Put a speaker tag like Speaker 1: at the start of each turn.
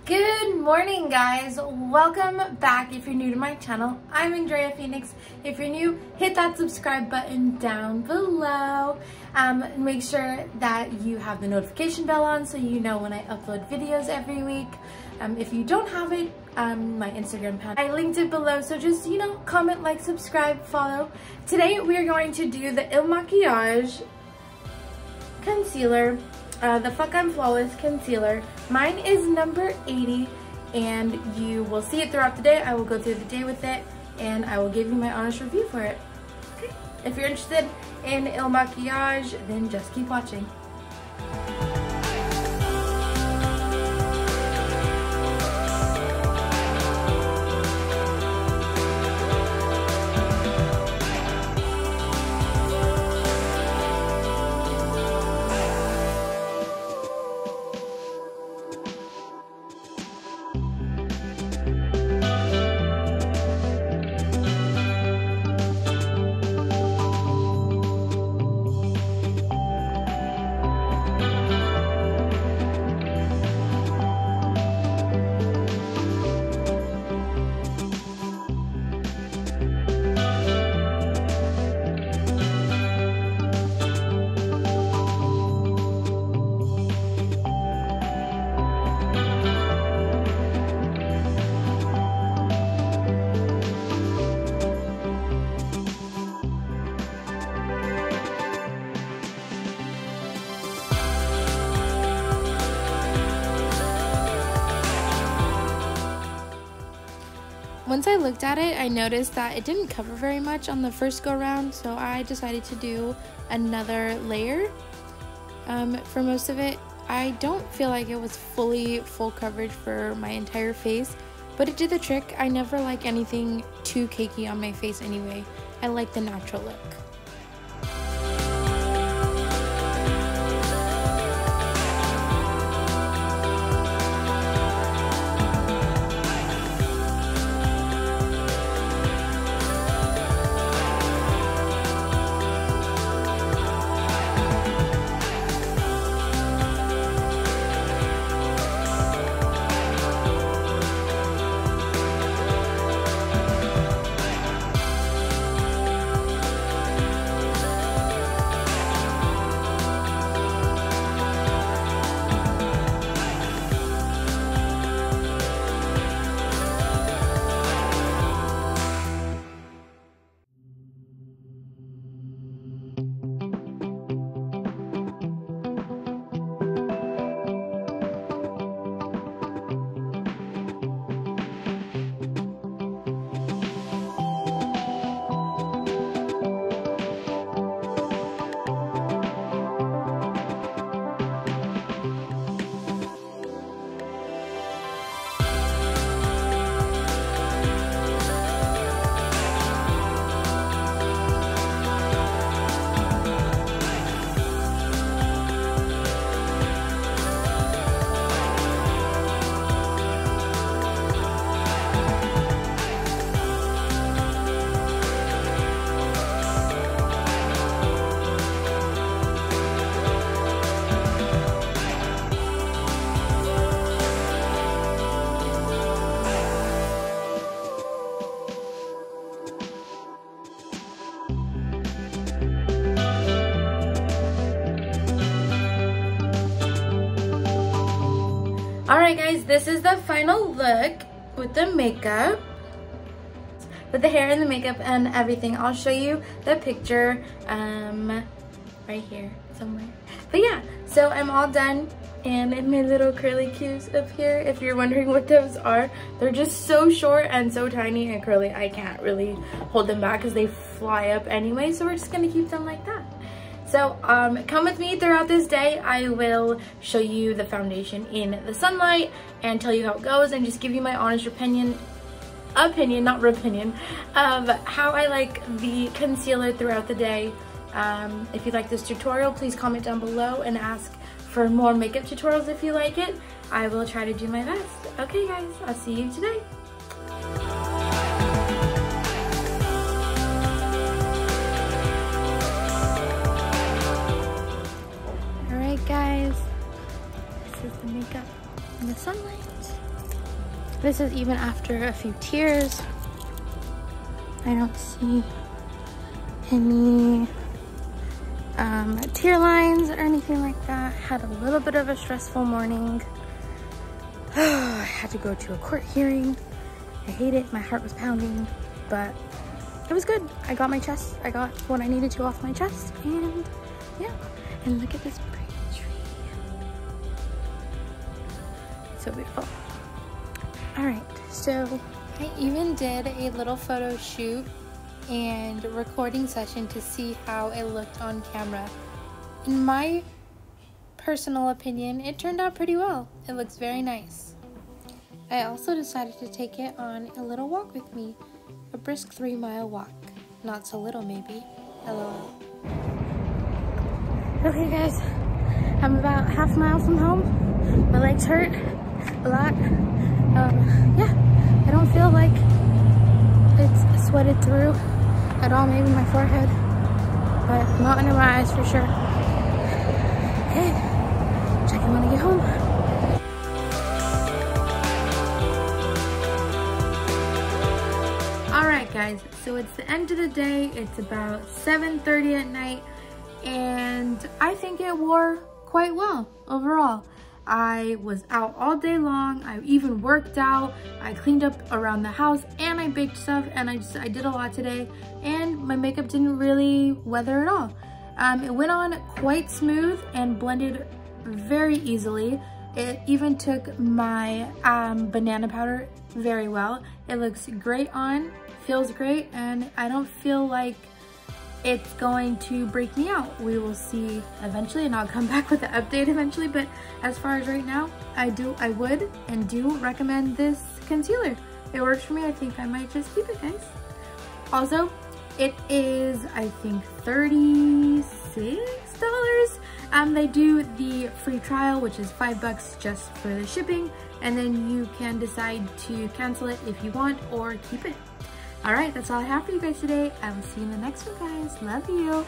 Speaker 1: Good morning, guys. Welcome back. If you're new to my channel, I'm Andrea Phoenix. If you're new, hit that subscribe button down below. Make sure that you have the notification bell on so you know when I upload videos every week. If you don't have it, my Instagram page, I linked it below, so just, comment, like, subscribe, follow. Today we are going to do the ilmakiage concealer, the Fuck I'm Flawless concealer. Mine is number 80, and you will see it throughout the day. I will go through the day with it, and I will give you my honest review for it. Okay. If you're interested in ilmakiage, then just keep watching. Once I looked at it, I noticed that it didn't cover very much on the first go round, so I decided to do another layer for most of it. I don't feel like it was full coverage for my entire face, but it did the trick. I never like anything too cakey on my face anyway. I like the natural look. Alright guys, this is the final look with the makeup, with the hair and the makeup and everything. I'll show you the picture right here somewhere. But yeah, so I'm all done, and my little curly cues up here, if you're wondering what those are, they're just so short and so tiny and curly. I can't really hold them back because they fly up anyway, so we're just gonna keep them like that. So come with me throughout this day. I will show you the foundation in the sunlight and tell you how it goes and just give you my honest opinion, not opinion, of how I like the concealer throughout the day. If you like this tutorial, please comment down below and ask for more makeup tutorials if you like it. I will try to do my best. Okay guys, I'll see you today. Alright guys, this is the makeup in the sunlight. This is even after a few tears. I don't see any tear lines or anything like that. Had a little bit of a stressful morning. I had to go to a court hearing. I hate it. My heart was pounding, but it was good. I got my chest. I got what I needed to off my chest, and yeah. And look at this pretty tree. So beautiful. All right, so I even did a little photo shoot and recording session to see how it looked on camera. In my personal opinion, it turned out pretty well. It looks very nice. I also decided to take it on a little walk with me, a brisk 3-mile walk. Not so little, maybe. LOL. Okay guys, I'm about half a mile from home. My legs hurt a lot. Yeah, I don't feel like it's sweated through at all, maybe my forehead, but not under my eyes for sure. Okay, check in when I get home. Alright guys, so it's the end of the day. It's about 7:30 at night, and I think it wore quite well overall. I was out all day long. I even worked out. I cleaned up around the house, and I baked stuff, and I did a lot today, and my makeup didn't really weather at all. It went on quite smooth and blended very easily. It even took my banana powder very well. It looks great on, feels great, and I don't feel like it's going to break me out. We will see eventually, and I'll come back with the update eventually, but as far as right now, I would and do recommend this concealer. It works for me. I think I might just keep it, guys. Also, it is, I think, $36. They do the free trial, which is $5 just for the shipping, and then you can decide to cancel it if you want or keep it. All right, that's all I have for you guys today. I will see you in the next one, guys. Love you.